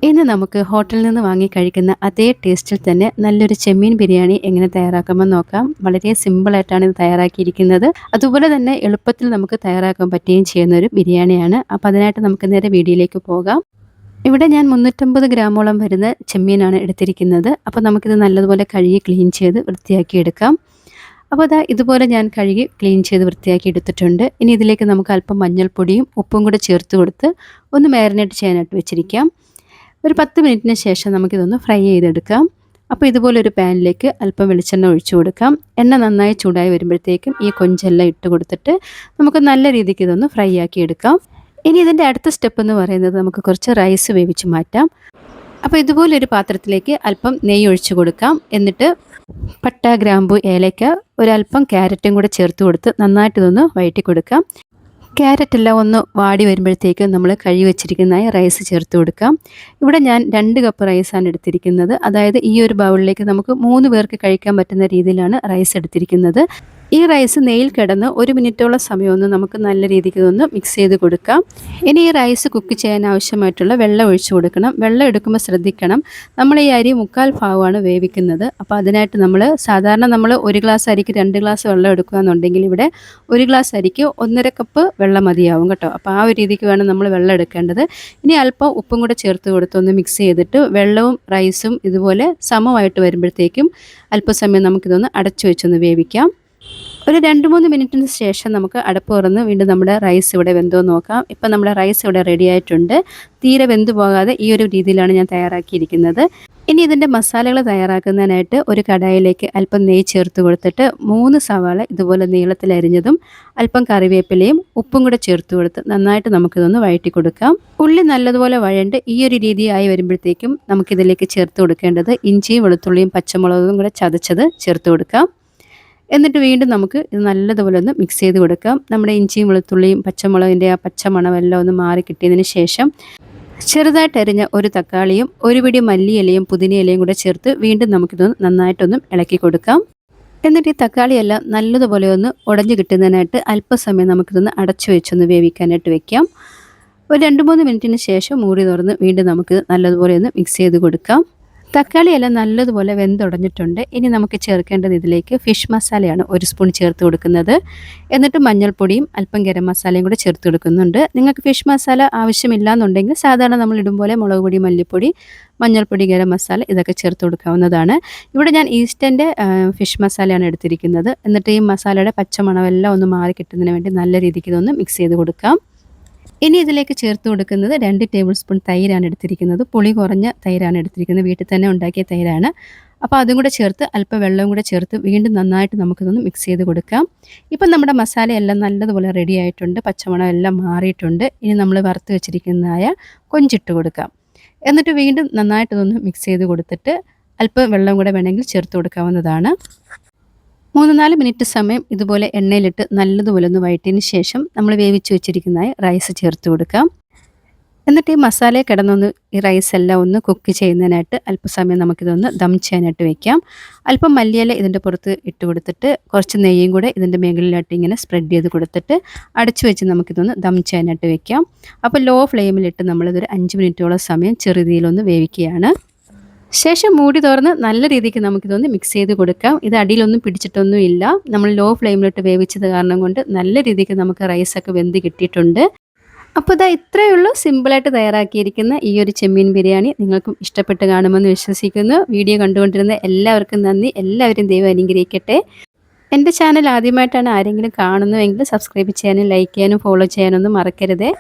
ഇന്ന് നമുക്ക് ഹോട്ടലിൽ നിന്ന് വാങ്ങി കഴിക്കുന്ന അതേ ടേസ്റ്റിൽ തന്നെ നല്ലൊരു ചെമ്മീൻ ബിരിയാണി എങ്ങനെ തയ്യാറാക്കാമെന്ന് നോക്കാം. വളരെ സിമ്പിളായിട്ടാണ് ഇത് തയ്യാറാക്കിയിരിക്കുന്നത്. അതുപോലെ തന്നെ എളുപ്പത്തിൽ നമുക്ക് തയ്യാറാക്കാൻ പറ്റുകയും ചെയ്യുന്ന ഒരു ബിരിയാണിയാണ്. അപ്പോൾ അതിനായിട്ട് നമുക്ക് നേരെ വീഡിയോയിലേക്ക് പോകാം. ഇവിടെ ഞാൻ 350 ഗ്രാമോളം വരുന്ന ചെമ്മീനാണ് എടുത്തിരിക്കുന്നത്. അപ്പോൾ നമുക്കിത് നല്ലതുപോലെ കഴുകി ക്ലീൻ ചെയ്ത് വൃത്തിയാക്കി എടുക്കാം. അപ്പോൾ ഇതുപോലെ ഞാൻ കഴുകി ക്ലീൻ ചെയ്ത് വൃത്തിയാക്കി എടുത്തിട്ടുണ്ട്. ഇനി ഇതിലേക്ക് നമുക്ക് അല്പം മഞ്ഞൾപ്പൊടിയും ഉപ്പും കൂടെ ചേർത്ത് കൊടുത്ത് ഒന്ന് മാരിനേറ്റ് ചെയ്യാനായിട്ട് വെച്ചിരിക്കാം. ഒരു 10 മിനിറ്റിന് ശേഷം നമുക്കിതൊന്ന് ഫ്രൈ ചെയ്തെടുക്കാം. അപ്പോൾ ഇതുപോലൊരു പാനിലേക്ക് അല്പം വെളിച്ചെണ്ണ ഒഴിച്ചു കൊടുക്കാം. എണ്ണ നന്നായി ചൂടായി വരുമ്പോഴത്തേക്കും ഈ കൊഞ്ചെല്ലാം ഇട്ട് കൊടുത്തിട്ട് നമുക്ക് നല്ല രീതിക്ക് ഇതൊന്ന് ഫ്രൈ ആക്കി എടുക്കാം. ഇനി ഇതിൻ്റെ അടുത്ത സ്റ്റെപ്പ് എന്ന് പറയുന്നത് നമുക്ക് കുറച്ച് റൈസ് വേവിച്ച് മാറ്റാം. അപ്പോൾ ഇതുപോലൊരു പാത്രത്തിലേക്ക് അല്പം നെയ്യ് ഒഴിച്ചു കൊടുക്കാം. എന്നിട്ട് പട്ട, ഗ്രാമ്പു, ഏലയ്ക്ക, ഒരല്പം ക്യാരറ്റും കൂടെ ചേർത്ത് കൊടുത്ത് നന്നായിട്ടിതൊന്ന് വഴറ്റി കൊടുക്കാം. ക്യാരറ്റെല്ലാം ഒന്ന് വാടി വരുമ്പോഴത്തേക്ക് നമ്മൾ കഴുകി വെച്ചിരിക്കുന്നതായി റൈസ് ചേർത്ത് കൊടുക്കാം. ഇവിടെ ഞാൻ 2 കപ്പ് റൈസാണ് എടുത്തിരിക്കുന്നത്. അതായത് ഈ ഒരു ബൗളിലേക്ക് നമുക്ക് 3 പേർക്ക് കഴിക്കാൻ പറ്റുന്ന രീതിയിലാണ് റൈസ് എടുത്തിരിക്കുന്നത്. ഈ റൈസ് നെയ്യിൽ കിടന്ന് 1 മിനിറ്റോളം സമയമൊന്ന് നമുക്ക് നല്ല രീതിക്ക് ഒന്ന് മിക്സ് ചെയ്ത് കൊടുക്കാം. ഇനി ഈ റൈസ് കുക്ക് ചെയ്യാൻ ആവശ്യമായിട്ടുള്ള വെള്ളം ഒഴിച്ചു കൊടുക്കണം. വെള്ളം എടുക്കുമ്പോൾ ശ്രദ്ധിക്കണം, നമ്മൾ ഈ അരി 1/4 ഭാഗമാണ് വേവിക്കുന്നത്. അപ്പോൾ അതിനായിട്ട് സാധാരണ നമ്മൾ 1 ഗ്ലാസ് അരിക്ക് 2 ഗ്ലാസ് വെള്ളം എടുക്കുകയെന്നുണ്ടെങ്കിൽ ഇവിടെ 1 ഗ്ലാസ് അരിക്ക് 1.5 കപ്പ് വെള്ളം മതിയാവും കേട്ടോ. അപ്പോൾ ആ ഒരു രീതിക്ക് വേണം നമ്മൾ വെള്ളം എടുക്കേണ്ടത്. ഇനി അല്പം ഉപ്പും കൂടെ ചേർത്ത് കൊടുത്തൊന്ന് മിക്സ് ചെയ്തിട്ട് വെള്ളവും റൈസും ഇതുപോലെ സമമായിട്ട് വരുമ്പോഴത്തേക്കും അല്പസമയം നമുക്കിതൊന്ന് അടച്ചു വെച്ചൊന്ന് വേവിക്കാം. ഒരു 2-3 മിനിറ്റിന് ശേഷം നമുക്ക് അടപ്പ് തുറന്ന് വീണ്ടും നമ്മുടെ റൈസ് ഇവിടെ വെന്തോ നോക്കാം. ഇപ്പം നമ്മുടെ റൈസ് ഇവിടെ റെഡി ആയിട്ടുണ്ട്. തീരെ വെന്തു പോകാതെ ഈ ഒരു രീതിയിലാണ് ഞാൻ തയ്യാറാക്കിയിരിക്കുന്നത്. ഇനി ഇതിൻ്റെ മസാലകൾ തയ്യാറാക്കുന്നതിനായിട്ട് ഒരു കടായിലേക്ക് അല്പം നെയ്യ് ചേർത്ത് കൊടുത്തിട്ട് 3 സവാള ഇതുപോലെ നീളത്തിൽ അരിഞ്ഞതും അല്പം കറിവേപ്പിലയും ഉപ്പും കൂടെ ചേർത്ത് കൊടുത്ത് നന്നായിട്ട് നമുക്കിതൊന്ന് വഴറ്റി കൊടുക്കാം. ഉള്ളി നല്ലതുപോലെ വഴണ്ട് ഈ ഒരു രീതിയായി വരുമ്പോഴത്തേക്കും നമുക്കിതിലേക്ക് ചേർത്ത് കൊടുക്കേണ്ടത് ഇഞ്ചിയും വെളുത്തുള്ളിയും പച്ചമുളകും കൂടെ ചതച്ചത് ചേർത്ത് കൊടുക്കാം. എന്നിട്ട് വീണ്ടും നമുക്ക് ഇത് നല്ലതുപോലെ ഒന്ന് മിക്സ് ചെയ്ത് കൊടുക്കാം. നമ്മുടെ ഇഞ്ചിയും വെളുത്തുള്ളിയും പച്ചമുളകിൻ്റെ ആ പച്ചമണമെല്ലാം ഒന്ന് മാറി കിട്ടിയതിന് ശേഷം ചെറുതായിട്ട് അരിഞ്ഞ ഒരു തക്കാളിയും ഒരു പിടി മല്ലിയിലയും പുതിനയിലയും കൂടെ ചേർത്ത് വീണ്ടും നമുക്കിതൊന്ന് നന്നായിട്ടൊന്ന് ഇളക്കി കൊടുക്കാം. എന്നിട്ട് ഈ തക്കാളിയെല്ലാം നല്ലതുപോലെ ഒന്ന് ഉടഞ്ഞു കിട്ടുന്നതിനായിട്ട് അല്പസമയം നമുക്കിതൊന്ന് അടച്ചു വെച്ചൊന്ന് വേവിക്കാനായിട്ട് വെക്കാം. ഒരു 2-3 മിനിറ്റിന് ശേഷം മൂടി തുറന്ന് വീണ്ടും നമുക്ക് നല്ലതുപോലെ ഒന്ന് മിക്സ് ചെയ്ത് കൊടുക്കാം. തക്കാളിയെല്ലാം നല്ലതുപോലെ വെന്തുടഞ്ഞിട്ടുണ്ട്. ഇനി നമുക്ക് ചേർക്കേണ്ടത് ഇതിലേക്ക് ഫിഷ് മസാലയാണ് 1 സ്പൂൺ ചേർത്ത് കൊടുക്കുന്നത്. എന്നിട്ട് മഞ്ഞൾപ്പൊടിയും അല്പം ഗരം മസാലയും കൂടെ ചേർത്ത് കൊടുക്കുന്നുണ്ട്. നിങ്ങൾക്ക് ഫിഷ് മസാല ആവശ്യമില്ല എന്നുണ്ടെങ്കിൽ സാധാരണ നമ്മൾ ഇടും പോലെ മുളക് പൊടി, മല്ലിപ്പൊടി, മഞ്ഞൾപ്പൊടി, ഗരം മസാല ഇതൊക്കെ ചേർത്ത് കൊടുക്കാവുന്നതാണ്. ഇവിടെ ഞാൻ ഈസ്റ്റൻ്റെ ഫിഷ് മസാലയാണ് എടുത്തിരിക്കുന്നത്. എന്നിട്ട് ഈ മസാലയുടെ പച്ചമണമെല്ലാം ഒന്ന് മാറി കിട്ടുന്നതിന് വേണ്ടി നല്ല രീതിക്ക് ഇതൊന്ന് മിക്സ് ചെയ്ത് കൊടുക്കാം. ഇനി ഇതിലേക്ക് ചേർത്ത് കൊടുക്കുന്നത് 2 ടേബിൾ സ്പൂൺ തൈരാണ് എടുത്തിരിക്കുന്നത്. പുളി കുറഞ്ഞ തൈരാണ് എടുത്തിരിക്കുന്നത്. വീട്ടിൽ തന്നെ ഉണ്ടാക്കിയ തൈരാണ്. അപ്പോൾ അതും കൂടെ ചേർത്ത് അല്പം വെള്ളവും കൂടെ ചേർത്ത് വീണ്ടും നന്നായിട്ട് നമുക്കിതൊന്ന് മിക്സ് ചെയ്ത് കൊടുക്കാം. ഇപ്പം നമ്മുടെ മസാലയെല്ലാം നല്ലതുപോലെ റെഡി ആയിട്ടുണ്ട്. പച്ചമണം എല്ലാം മാറിയിട്ടുണ്ട്. ഇനി നമ്മൾ വറുത്ത് വെച്ചിരിക്കുന്നതായ കൊഞ്ചിട്ട് കൊടുക്കാം. എന്നിട്ട് വീണ്ടും നന്നായിട്ടതൊന്ന് മിക്സ് ചെയ്ത് കൊടുത്തിട്ട് അല്പം വെള്ളം കൂടെ വേണമെങ്കിൽ ചേർത്ത് കൊടുക്കാവുന്നതാണ്. 3-4 മിനിറ്റ് സമയം ഇതുപോലെ എണ്ണയിലിട്ട് നല്ലതുപോലെ ഒന്ന് വഴറ്റിയതിന് ശേഷം നമ്മൾ വേവിച്ച് വെച്ചിരിക്കുന്നതായി റൈസ് ചേർത്ത് കൊടുക്കാം. എന്നിട്ട് ഈ മസാലയെ കിടന്നൊന്ന് ഈ റൈസെല്ലാം ഒന്ന് കുക്ക് ചെയ്യുന്നതിനായിട്ട് അല്പസമയം നമുക്കിതൊന്ന് ദം ചെയ്യാനായിട്ട് വെക്കാം. അല്പം മല്ലിയില ഇതിൻ്റെ പുറത്ത് ഇട്ട് കൊടുത്തിട്ട് കുറച്ച് നെയ്യും കൂടെ ഇതിൻ്റെ മുകളിലായിട്ട് ഇങ്ങനെ സ്പ്രെഡ് ചെയ്ത് കൊടുത്തിട്ട് അടച്ചു വെച്ച് നമുക്കിതൊന്ന് ദം ചെയ്യാനായിട്ട് വെക്കാം. അപ്പോൾ ലോ ഫ്ലെയിമിലിട്ട് നമ്മളിതൊരു 5 മിനിറ്റോളം സമയം ചെറുതീയിലൊന്ന് വേവിക്കുകയാണ്. ശേഷം മൂടി തുറന്ന് നല്ല രീതിക്ക് നമുക്കിതൊന്ന് മിക്സ് ചെയ്ത് കൊടുക്കാം. ഇത് അടിയിലൊന്നും പിടിച്ചിട്ടൊന്നും ഇല്ല. നമ്മൾ ലോ ഫ്ലെയിമിലിട്ട് വേവിച്ചത് കാരണം കൊണ്ട് നല്ല രീതിക്ക് നമുക്ക് റൈസൊക്കെ വെന്ത് കിട്ടിയിട്ടുണ്ട്. അപ്പോൾ ഇത്രയേ ഉള്ളൂ സിമ്പിളായിട്ട് തയ്യാറാക്കിയിരിക്കുന്ന ഈ ഒരു ചെമ്മീൻ ബിരിയാണി. നിങ്ങൾക്കും ഇഷ്ടപ്പെട്ട് കാണുമെന്ന് വിശ്വസിക്കുന്നു. വീഡിയോ കണ്ടുകൊണ്ടിരുന്ന എല്ലാവർക്കും നന്ദി. എല്ലാവരും ദൈവം അനുഗ്രഹിക്കട്ടെ. എൻ്റെ ചാനൽ ആദ്യമായിട്ടാണ് ആരെങ്കിലും കാണുന്നുവെങ്കിൽ സബ്സ്ക്രൈബ് ചെയ്യാനും ലൈക്ക് ചെയ്യാനും ഫോളോ ചെയ്യാനൊന്നും മറക്കരുതേ.